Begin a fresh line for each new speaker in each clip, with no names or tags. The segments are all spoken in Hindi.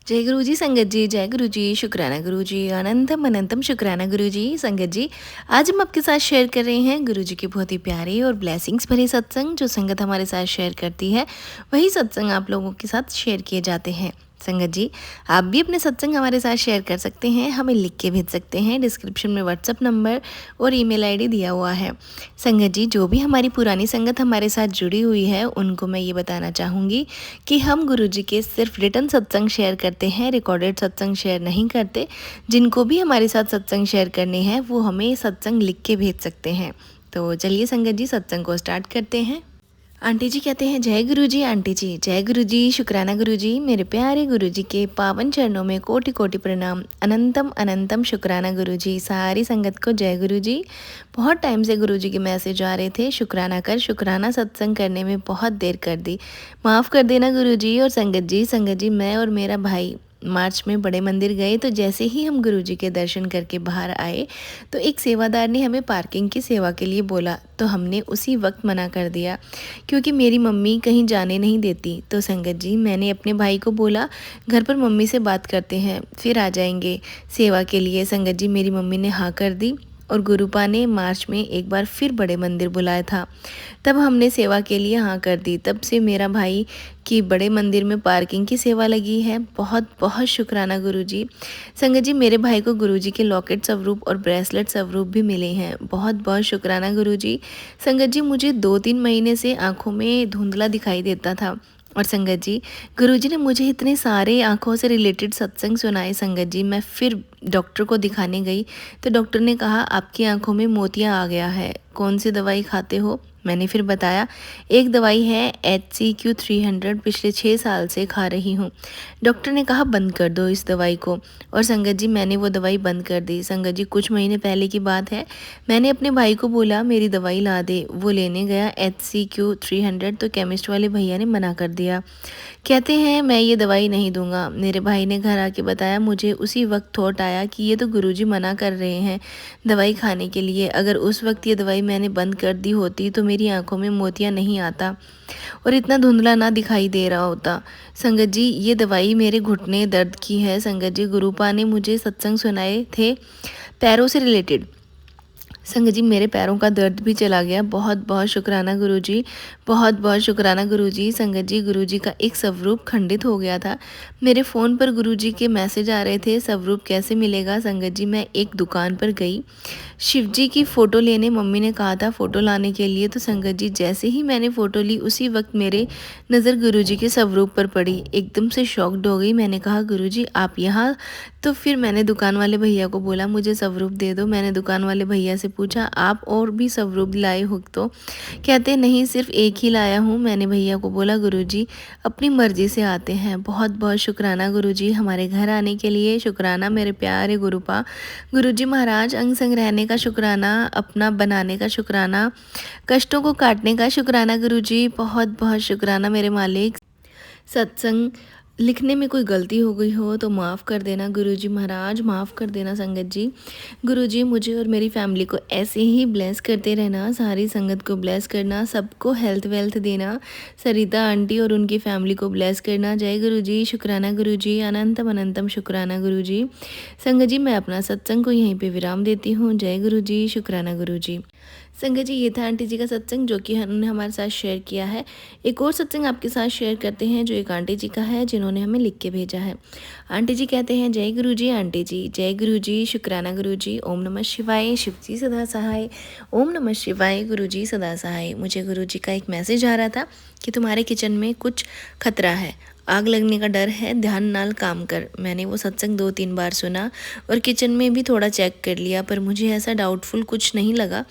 जय गुरु जी संगत जी, जय गुरु जी, शुक्राना गुरु जी, अनंतम अनंतम शुक्राना गुरु जी। संगत जी, आज हम आपके साथ शेयर कर रहे हैं गुरु जी के बहुत ही प्यारे और ब्लेसिंग्स भरे सत्संग। जो संगत हमारे साथ शेयर करती है वही सत्संग आप लोगों के साथ शेयर किए जाते हैं। संगत जी, आप भी अपने सत्संग हमारे साथ शेयर कर सकते हैं, हमें लिख के भेज सकते हैं। डिस्क्रिप्शन में व्हाट्सअप नंबर और ईमेल आईडी दिया हुआ है। संगत जी, जो भी हमारी पुरानी संगत हमारे साथ जुड़ी हुई है उनको मैं ये बताना चाहूँगी कि हम गुरु जी के सिर्फ रिटर्न सत्संग शेयर करते हैं, रिकॉर्डेड सत्संग शेयर नहीं करते। जिनको भी हमारे साथ सत्संग शेयर करने हैं वो हमें सत्संग लिख के भेज सकते हैं। तो चलिए संगत जी, सत्संग को स्टार्ट करते हैं। आंटी जी कहते हैं जय गुरु जी। आंटी जी, जय गुरु जी, शुक्राना गुरु जी। मेरे प्यारे गुरु जी के पावन चरणों में कोटि कोटि प्रणाम, अनंतम अनंतम शुक्राना गुरु जी। सारी संगत को जय गुरु जी। बहुत टाइम से गुरु जी के मैसेज आ रहे थे, शुक्राना कर, शुक्राना सत्संग करने में बहुत देर कर दी, माफ़ कर देना गुरु जी। और संगत जी, मैं और मेरा भाई मार्च में बड़े मंदिर गए तो जैसे ही हम गुरुजी के दर्शन करके बाहर आए तो एक सेवादार ने हमें पार्किंग की सेवा के लिए बोला, तो हमने उसी वक्त मना कर दिया क्योंकि मेरी मम्मी कहीं जाने नहीं देती। तो संगत जी, मैंने अपने भाई को बोला घर पर मम्मी से बात करते हैं फिर आ जाएंगे सेवा के लिए। संगत जी, मेरी मम्मी ने हाँ कर दी और गुरुपा ने मार्च में एक बार फिर बड़े मंदिर बुलाया था, तब हमने सेवा के लिए हाँ कर दी। तब से मेरा भाई की बड़े मंदिर में पार्किंग की सेवा लगी है। बहुत बहुत शुक्राना गुरुजी। संगत जी, मेरे भाई को गुरुजी के लॉकेट स्वरूप और ब्रेसलेट स्वरूप भी मिले हैं। बहुत बहुत शुक्राना गुरुजी। संगत जी, मुझे 2-3 महीने से आँखों में धुंधला दिखाई देता था और संगत जी, गुरुजी ने मुझे इतने सारे आँखों से रिलेटेड सत्संग सुनाए। संगत जी, मैं फिर डॉक्टर को दिखाने गई तो डॉक्टर ने कहा आपकी आँखों में मोतिया आ गया है, कौन सी दवाई खाते हो? मैंने फिर बताया एक दवाई है HCQ300, पिछले 6 साल से खा रही हूँ। डॉक्टर ने कहा बंद कर दो इस दवाई को, और संगत जी मैंने वो दवाई बंद कर दी। संगत जी, कुछ महीने पहले की बात है, मैंने अपने भाई को बोला मेरी दवाई ला दे, वो लेने गया HCQ300 तो केमिस्ट वाले भैया ने मना कर दिया, कहते हैं मैं ये दवाई नहीं दूंगा। मेरे भाई ने घर आके बताया, मुझे उसी वक्त थॉट आया कि ये तो गुरुजी मना कर रहे हैं दवाई खाने के लिए, अगर उस वक्त ये दवाई मैंने बंद कर दी होती तो मेरी आंखों में मोतिया नहीं आता और इतना धुंधला ना दिखाई दे रहा होता। संगत जी, ये दवाई मेरे घुटने दर्द की है। संगत जी, गुरुपा ने मुझे सत्संग सुनाए थे पैरों से रिलेटेड। संगत जी, मेरे पैरों का दर्द भी चला गया। बहुत बहुत शुक्राना गुरुजी, बहुत बहुत शुक्राना गुरुजी। संगत जी, गुरुजी का एक स्वरूप खंडित हो गया था। मेरे फ़ोन पर गुरुजी के मैसेज आ रहे थे, स्वरूप कैसे मिलेगा? संगत जी, मैं एक दुकान पर गई शिवजी की फ़ोटो लेने, मम्मी ने कहा था फ़ोटो लाने के लिए। तो संगत जी, जैसे ही मैंने फ़ोटो ली उसी वक्त मेरे नज़र गुरुजी के स्वरूप पर पड़ी। एकदम से शॉक्ड हो गई। मैंने कहा गुरुजी आप यहाँ? तो फिर मैंने दुकान वाले भैया को बोला मुझे स्वरूप दे दो। मैंने दुकान वाले भैया से पूछा आप और भी स्वरूप लाए हो? तो कहते नहीं सिर्फ एक ही लाया हूँ। मैंने भैया को बोला गुरुजी अपनी मर्जी से आते हैं। बहुत बहुत शुक्राना गुरुजी हमारे घर आने के लिए, शुक्राना मेरे प्यारे गुरुपा। गुरुजी महाराज, अंग संग रहने का शुक्राना, अपना बनाने का शुक्राना, कष्टों को काटने का शुक्राना गुरुजी। बहुत बहुत शुक्राना मेरे मालिक। सत्संग लिखने में कोई गलती हो गई हो तो माफ़ कर देना गुरुजी महाराज, माफ़ कर देना संगत जी। गुरुजी, मुझे और मेरी फैमिली को ऐसे ही ब्लेस करते रहना, सारी संगत को ब्लेस करना, सबको हेल्थ वेल्थ देना, सरिता आंटी और उनकी फैमिली को ब्लेस करना। जय गुरुजी, शुक्राना गुरुजी, अनंतम अनंतम शुक्राना गुरुजी। संगत जी, मैं अपना सत्संग को यहीं पे विराम देती हूँ। जय गुरुजी, शुक्राना गुरुजी। संगत जी, ये था आंटी जी का सत्संग जो कि उन्होंने हमारे साथ शेयर किया है। एक और सत्संग आपके साथ शेयर करते हैं जो एक आंटी जी का है जिन्होंने हमें लिख के भेजा है। आंटी जी कहते हैं जय गुरु जी। आंटी जी, जय गुरु जी, शुक्राना गुरु जी। ओम नमः शिवाय, शिव जी सदा सहाय। ओम नमः शिवाय, गुरु जी सदा सहाय। मुझे गुरु जी का एक मैसेज आ रहा था कि तुम्हारे किचन में कुछ खतरा है, आग लगने का डर है, ध्यान नाल काम कर। मैंने वो सत्संग 2-3 बार सुना और किचन में भी थोड़ा चेक कर लिया, पर मुझे ऐसा डाउटफुल कुछ नहीं लगा।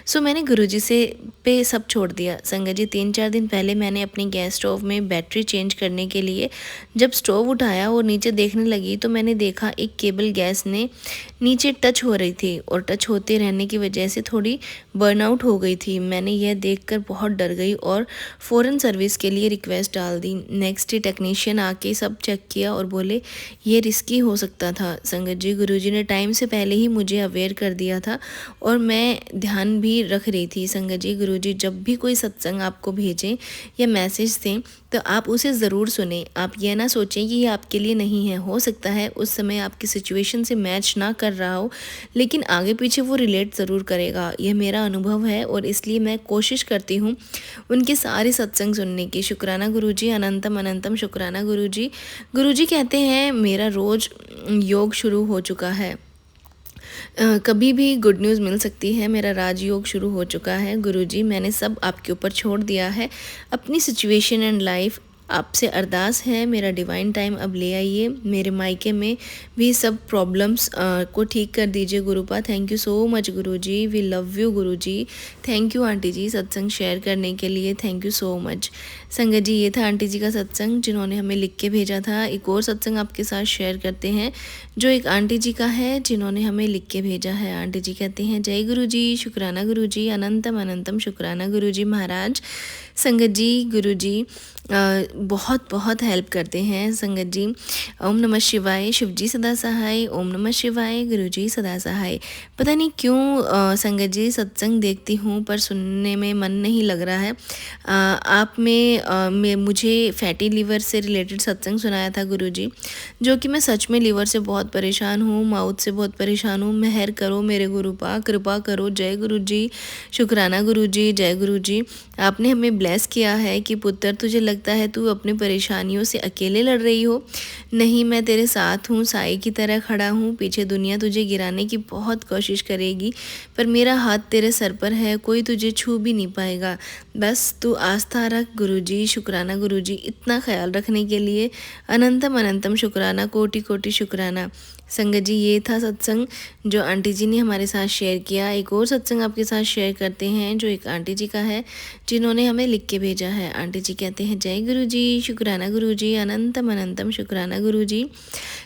सो मैंने गुरुजी से पे सब छोड़ दिया। संगत जी, 3-4 दिन पहले मैंने अपनी गैस स्टोव में बैटरी चेंज करने के लिए जब स्टोव उठाया और नीचे देखने लगी तो मैंने देखा एक केबल गैस ने नीचे टच हो रही थी और टच होते रहने की वजह से थोड़ी बर्नआउट हो गई थी। मैंने यह देखकर बहुत डर गई और फ़ौरन सर्विस के लिए रिक्वेस्ट डाल दी। नेक्स्ट डे टेक्नीशियन आके सब चेक किया और बोले ये रिस्की हो सकता था। संगत जी, गुरुजी ने टाइम से पहले ही मुझे अवेयर कर दिया था और मैं ध्यान भी रख रही थी। संगत जी, गुरुजी जब भी कोई सत्संग आपको भेजें या मैसेज दें तो आप उसे ज़रूर सुनें। आप ये ना सोचें कि ये आपके लिए नहीं है। हो सकता है उस समय आपकी सिचुएशन से मैच ना कर रहा हो, लेकिन आगे पीछे वो रिलेट ज़रूर करेगा। ये मेरा अनुभव है और इसलिए मैं कोशिश करती हूँ उनके सारे सत्संग सुनने की। शुक्राना गुरुजी, अनंतम अनंतम शुक्राना गुरुजी। गुरुजी कहते हैं मेरा रोज़ योग शुरू हो चुका है। कभी भी गुड न्यूज़ मिल सकती है। मेरा राजयोग शुरू हो चुका है गुरुजी, मैंने सब आपके ऊपर छोड़ दिया है। अपनी सिचुएशन एंड लाइफ आपसे अरदास है, मेरा डिवाइन टाइम अब ले आइए। मेरे मायके में भी सब प्रॉब्लम्स को ठीक कर दीजिए गुरुपा। Thank you so much Guruji, we love you Guruji. Thank you aunty ji सत्संग शेयर करने के लिए, थैंक यू सो मच। संगत जी, ये था आंटी जी का सत्संग जिन्होंने हमें लिख के भेजा था। एक और सत्संग आपके साथ शेयर करते हैं जो एक आंटी जी का है जिन्होंने हमें लिख के भेजा है। आंटी जी कहते हैं जय गुरु जी, शुक्राना गुरु जी, अनंतम अनंतम शुक्राना गुरु जी महाराज। संगत जी, गुरु जी बहुत बहुत हेल्प करते हैं। संगत जी, ओम नमः शिवाय, शिव जी सदा सहाय, ओम नमः शिवाय, गुरु जी सदा सहाय। पता नहीं क्यों संगत जी सत्संग देखती हूँ पर सुनने में मन नहीं लग रहा है। आप में मुझे फैटी लीवर से रिलेटेड सत्संग सुनाया था गुरु जी, जो कि मैं सच में लीवर से बहुत परेशान हूँ, माउथ से बहुत परेशान हूँ। मेहर करो मेरे गुरुपा, कृपा करो। जय गुरु जी, शुक्राना गुरु जी, जय गुरु जी। आपने हमें ब्लेस किया है कि पुत्र तुझे लगता है तू अपनी परेशानियों से अकेले लड़ रही हो, नहीं मैं तेरे साथ हूँ, साई की तरह खड़ा हूँ। पीछे दुनिया तुझे गिराने की बहुत कोशिश करेगी पर मेरा हाथ तेरे सर पर है, कोई तुझे छू भी नहीं पाएगा। बस तू आस्था रख गुरुजी। शुक्राना गुरुजी, इतना ख्याल रखने के लिए अनंतम अनंतम शुक्राना, कोटि कोटि शुक्राना। संगत जी, ये था सत्संग जो आंटी जी ने हमारे साथ शेयर किया। एक और सत्संग आपके साथ शेयर करते हैं जो एक आंटी जी का है जिन्होंने हमें लिख के भेजा है। आंटी जी कहते हैं जय गुरु जी, शुक्राना गुरु जी, अनंतम अनंतम शुक्राना गुरु जी।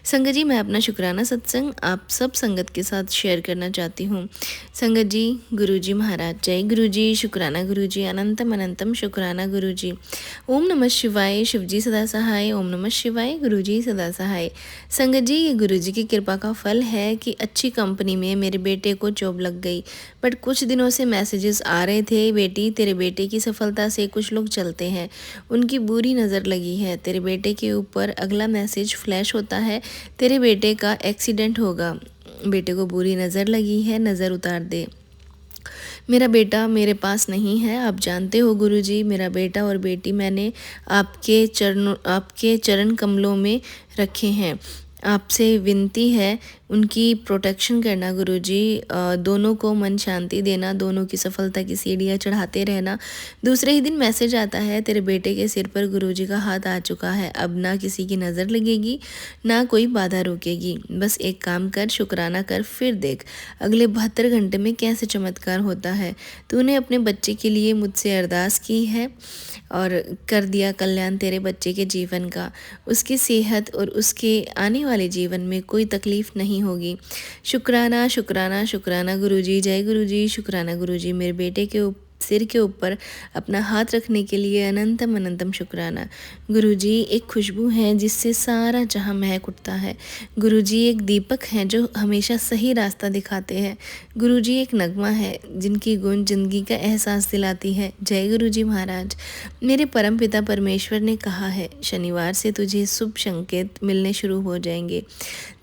संगत जी, मैं अपना शुक्राना सत्संग आप सब संगत के साथ शेयर करना चाहती हूँ। संगत जी, गुरु जी महाराज, जय गुरु जी, शुक्राना गुरु जी, अनंतम अनंतम शुक्राना गुरु जी। ओम नमः शिवाय, शिव जी सदा सहाय, ओम नमः शिवाय, गुरु जी सदा सहाय। संगत जी, ये गुरु जी की कृपा का फल है कि अच्छी कंपनी में मेरे बेटे को जॉब लग गई। बट कुछ दिनों से मैसेजेस आ रहे थे, बेटी तेरे बेटे की सफलता से कुछ लोग चलते हैं, उनकी बुरी नज़र लगी है। तेरे बेटे के ऊपर अगला मैसेज फ्लैश होता है, तेरे बेटे का एक्सीडेंट होगा। बेटे को बुरी नज़र लगी है, नज़र उतार दे। मेरा बेटा मेरे पास नहीं है, आप जानते हो गुरुजी। मेरा बेटा और बेटी मैंने आपके चरण कमलों में रखे हैं। आपसे विनती है उनकी प्रोटेक्शन करना गुरुजी, दोनों को मन शांति देना, दोनों की सफलता की सीढ़ियाँ चढ़ाते रहना। दूसरे ही दिन मैसेज आता है, तेरे बेटे के सिर पर गुरुजी का हाथ आ चुका है, अब ना किसी की नज़र लगेगी ना कोई बाधा रोकेगी। बस एक काम कर, शुक्राना कर, फिर देख अगले 72 घंटे में कैसे चमत्कार होता है। तूने अपने बच्चे के लिए मुझसे अरदास की है और कर दिया कल्याण तेरे बच्चे के जीवन का। उसकी सेहत और उसके आने वाले जीवन में कोई तकलीफ़ नहीं होगी। शुक्राना शुक्राना शुक्राना गुरुजी, जय गुरुजी, शुक्राना गुरुजी। मेरे बेटे के सिर के ऊपर अपना हाथ रखने के लिए अनंतम अनंतम शुक्राना। गुरुजी एक खुशबू है जिससे सारा जहां महक उठता है। गुरुजी एक दीपक हैं जो हमेशा सही रास्ता दिखाते हैं। गुरुजी एक नगमा है जिनकी गूंज जिंदगी का एहसास दिलाती है। जय गुरुजी महाराज। मेरे परमपिता परमेश्वर ने कहा है शनिवार से तुझे शुभ संकेत मिलने शुरू हो जाएंगे,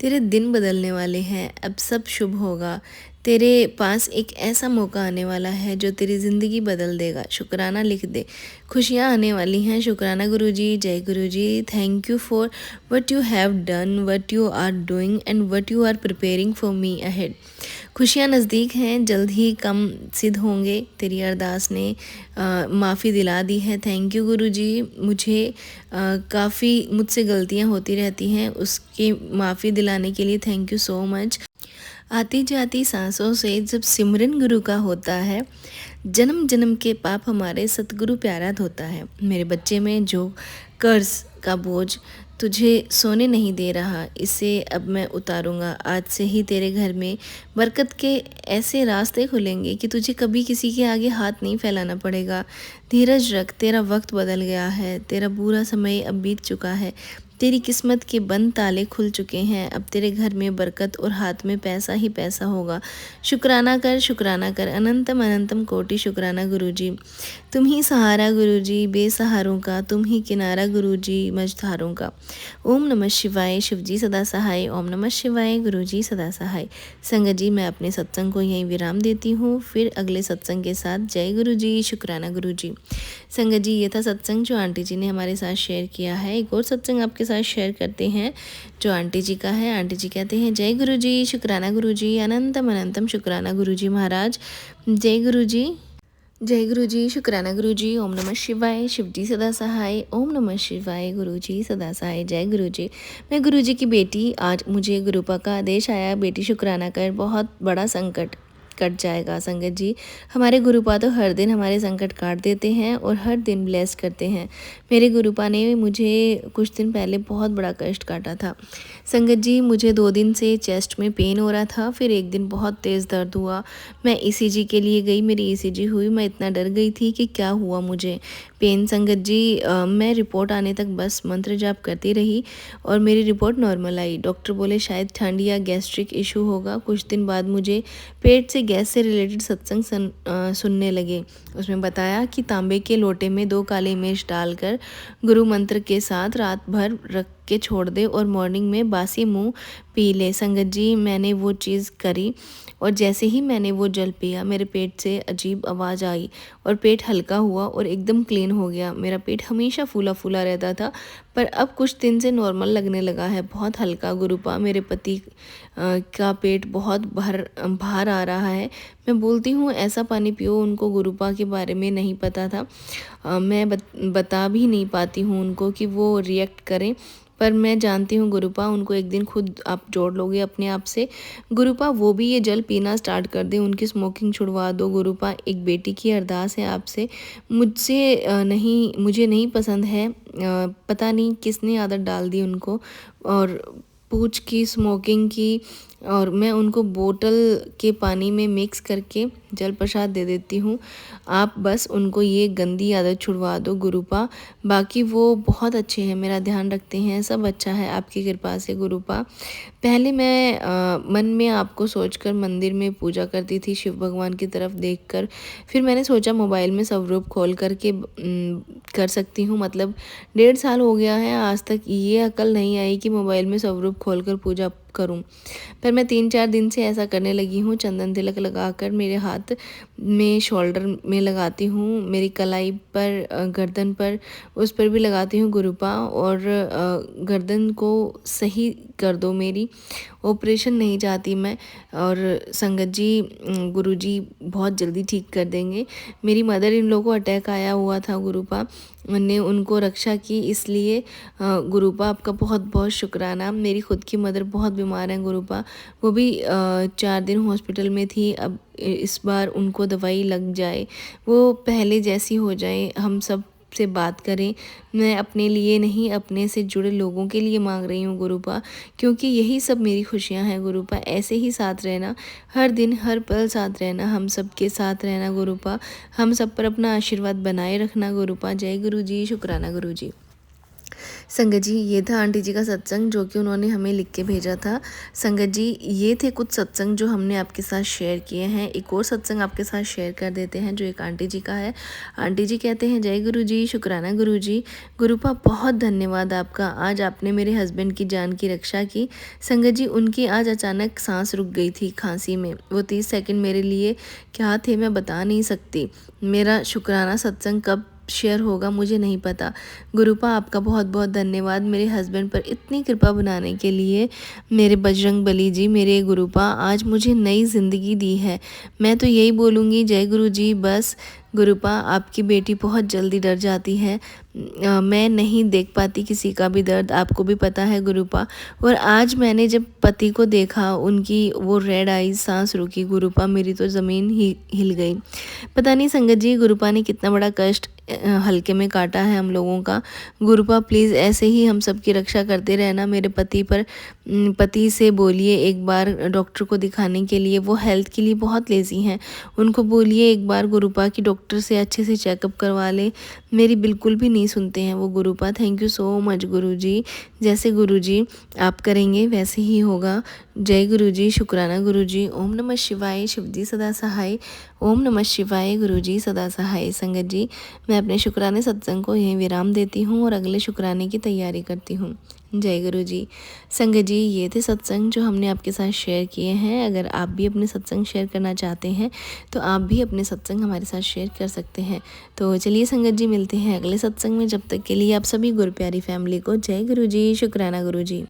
तेरे दिन बदलने वाले हैं, अब सब शुभ होगा। तेरे पास एक ऐसा मौका आने वाला है जो तेरी ज़िंदगी बदल देगा। शुक्राना लिख दे, खुशियाँ आने वाली हैं। शुक्राना गुरुजी, जय Guruji. Thank you for what you have done, what you are doing and what you are preparing for me ahead. खुशियाँ नज़दीक हैं, जल्द ही कम सिद्ध होंगे। तेरी अरदास ने माफ़ी दिला दी है। थैंक यू गुरुजी। मुझे काफ़ी मुझसे गलतियाँ होती रहती हैं, उसकी माफ़ी दिलाने के लिए थैंक यू सो मच। आती जाती सांसों से जब सिमरन गुरु का होता है, जन्म जन्म के पाप हमारे सतगुरु प्यारा धोता है। मेरे बच्चे में जो कर्ज का बोझ तुझे सोने नहीं दे रहा, इसे अब मैं उतारूंगा। आज से ही तेरे घर में बरकत के ऐसे रास्ते खुलेंगे कि तुझे कभी किसी के आगे हाथ नहीं फैलाना पड़ेगा। धीरज रख, तेरा वक्त बदल गया है, तेरा बुरा समय अब बीत चुका है। तेरी किस्मत के बंद ताले खुल चुके हैं, अब तेरे घर में बरकत और हाथ में पैसा ही पैसा होगा। शुक्राना कर, अनंतम अनंतम कोटि शुक्राना गुरुजी। तुम ही सहारा गुरुजी बेसहारों का, तुम ही किनारा गुरुजी मझधारों का। ओम नमः शिवाय, शिवजी सदा सहाय। ओम नमः शिवाय, गुरुजी सदा सहाय। संगत जी, मैं अपने सत्संग को यहीं विराम देती हूँ, फिर अगले सत्संग के साथ। जय गुरुजी, शुक्राना गुरुजी। संगत जी, ये था सत्संग जो आंटी जी ने हमारे साथ शेयर किया है। एक और सत्संग आपके साथ शेयर करते हैं जो आंटी जी का है। आंटी जी कहते हैं, जय गुरुजी, शुक्राना गुरुजी, अनंतम अनंतम शुक्राना गुरुजी महाराज। जय गुरुजी, जय गुरुजी, शुक्राना गुरुजी। ओम नमः शिवाय, शिवजी सदा सहाय। ओम नमः शिवाय, गुरुजी सदा सहाय। जय गुरुजी। मैं गुरुजी की बेटी, आज मुझे गुरुपा का आदेश आया, बेटी शुक्राना कर, बहुत बड़ा संकट कट जाएगा। संगत जी, हमारे गुरुपा तो हर दिन हमारे संकट काट देते हैं और हर दिन ब्लेस करते हैं। मेरे गुरुपा ने मुझे कुछ दिन पहले बहुत बड़ा कष्ट काटा था। संगत जी, मुझे 2 दिन से चेस्ट में पेन हो रहा था, फिर एक दिन बहुत तेज़ दर्द हुआ। मैं ईसीजी के लिए गई, मेरी ईसीजी हुई, मैं इतना डर गई थी कि क्या हुआ मुझे। पेन संगत जी, मैं रिपोर्ट आने तक बस मंत्र जाप करती रही और मेरी रिपोर्ट नॉर्मल आई। डॉक्टर बोले शायद ठंड या गैस्ट्रिक इशू होगा। कुछ दिन बाद मुझे पेट से गैस से रिलेटेड सत्संग सुनने लगे। उसमें बताया कि तांबे के लोटे में 2 काले मिर्च डालकर गुरु मंत्र के साथ रात भर रख के छोड़ दे और मॉर्निंग में बासी मुंह पी ले। संगत जी, मैंने वो चीज़ करी और जैसे ही मैंने वो जल पिया, मेरे पेट से अजीब आवाज़ आई और पेट हल्का हुआ और एकदम क्लीन हो गया। मेरा पेट हमेशा फूला फूला रहता था, पर अब कुछ दिन से नॉर्मल लगने लगा है, बहुत हल्का। गुरुपा, मेरे पति का पेट बहुत बाहर आ रहा है। मैं बोलती हूँ ऐसा पानी पियो, उनको गुरुपा के बारे में नहीं पता था। मैं बता भी नहीं पाती हूँ उनको कि वो रिएक्ट करें, पर मैं जानती हूँ गुरुपा उनको एक दिन खुद आप जोड़ लोगे अपने आप से। गुरुपा, वो भी ये जल पीना स्टार्ट कर दें, उनकी स्मोकिंग छुड़वा दो। गुरुपा, एक बेटी की अरदास है आपसे, मुझे नहीं पसंद है, पता नहीं किसने आदत डाल दी उनको और पूछ की स्मोकिंग की, और मैं उनको बोतल के पानी में मिक्स करके जल प्रसाद दे देती हूँ। आप बस उनको ये गंदी आदत छुड़वा दो गुरुपा। बाकी वो बहुत अच्छे हैं, मेरा ध्यान रखते हैं, सब अच्छा है आपकी कृपा से गुरुपा। पहले मैं मन में आपको सोचकर मंदिर में पूजा करती थी, शिव भगवान की तरफ देखकर। फिर मैंने सोचा मोबाइल में स्वरूप खोल करके कर सकती हूँ। मतलब 1.5 साल हो गया है, आज तक ये अकल नहीं आई कि मोबाइल में स्वरूप खोलकर पूजा करूं। पर मैं 3-4 दिन से ऐसा करने लगी हूँ। चंदन तिलक लगाकर मेरे हाथ में शोल्डर में लगाती हूँ, मेरी कलाई पर, गर्दन पर, उस पर भी लगाती हूँ गुरुपा। और गर्दन को सही कर दो मेरी, ऑपरेशन नहीं चाहती मैं। और संगत जी, गुरुजी बहुत जल्दी ठीक कर देंगे। मेरी मदर इन लोगों को अटैक आया हुआ था, गुरुपा ने उनको रक्षा की, इसलिए गुरुपा आपका बहुत बहुत शुक्राना। मेरी खुद की मदर बहुत बीमार हैं गुरुपा, वो भी 4 दिन हॉस्पिटल में थी। अब इस बार उनको दवाई लग जाए, वो पहले जैसी हो जाए, हम सब से बात करें। मैं अपने लिए नहीं, अपने से जुड़े लोगों के लिए मांग रही हूँ गुरुपा, क्योंकि यही सब मेरी खुशियाँ हैं गुरुपा। ऐसे ही साथ रहना, हर दिन हर पल साथ रहना, हम सब के साथ रहना गुरुपा। हम सब पर अपना आशीर्वाद बनाए रखना गुरुपा। जय गुरु जी, शुक्राना गुरु जी। संगत जी, ये था आंटी जी का सत्संग जो कि उन्होंने हमें लिख के भेजा था। संगत जी, ये थे कुछ सत्संग जो हमने आपके साथ शेयर किए हैं। एक और सत्संग आपके साथ शेयर कर देते हैं जो एक आंटी जी का है। आंटी जी कहते हैं, जय गुरु जी, शुक्राना गुरु जी। गुरुपा, बहुत धन्यवाद आपका, आज आपने मेरे हस्बैंड की जान की रक्षा की। संगत जी, उनकी आज अचानक सांस रुक गई थी खांसी में, वो 30 सेकंड मेरे लिए क्या थे मैं बता नहीं सकती। मेरा शुक्राना सत्संग कब शेयर होगा मुझे नहीं पता। गुरुपा, आपका बहुत बहुत धन्यवाद मेरे हस्बैंड पर इतनी कृपा बनाने के लिए। मेरे बजरंग बली जी, मेरे गुरुपा, आज मुझे नई ज़िंदगी दी है। मैं तो यही बोलूँगी, जय गुरु जी। बस गुरुपा, आपकी बेटी बहुत जल्दी डर जाती है, मैं नहीं देख पाती किसी का भी दर्द, आपको भी पता है गुरुपा। और आज मैंने जब पति को देखा, उनकी वो रेड आईज, सांस रुकी गुरुपा, मेरी तो ज़मीन ही हिल गई। पता नहीं संगत जी, गुरुपा ने कितना बड़ा कष्ट हल्के में काटा है हम लोगों का। गुरुपा प्लीज़ ऐसे ही हम सबकी रक्षा करते रहना। मेरे पति से बोलिए एक बार डॉक्टर को दिखाने के लिए, वो हेल्थ के लिए बहुत लेज़ी हैं। उनको बोलिए एक बार गुरुपा की डॉक्टर से अच्छे से चेकअप करवा ले। मेरी बिल्कुल भी नहीं सुनते हैं वो गुरुपा। थैंक यू सो मच गुरुजी। जैसे गुरुजी आप करेंगे वैसे ही होगा। जय गुरुजी, शुक्राना गुरुजी। ओम नमः शिवाय, शिव जी सदा सहाय। ओम नमः शिवाय, गुरुजी सदा सहाय। संगत जी, मैं अपने शुक्राने सत्संग को यहीं विराम देती हूँ और अगले शुक्राने की तैयारी करती हूँ। जय गुरु जी। संगत जी, ये थे सत्संग जो हमने आपके साथ शेयर किए हैं। अगर आप भी अपने सत्संग शेयर करना चाहते हैं तो आप भी अपने सत्संग हमारे साथ शेयर कर सकते हैं। तो चलिए संगत जी, मिलते हैं अगले सत्संग में। जब तक के लिए आप सभी गुरु प्यारी फैमिली को जय गुरु जी, शुक्राना गुरु जी।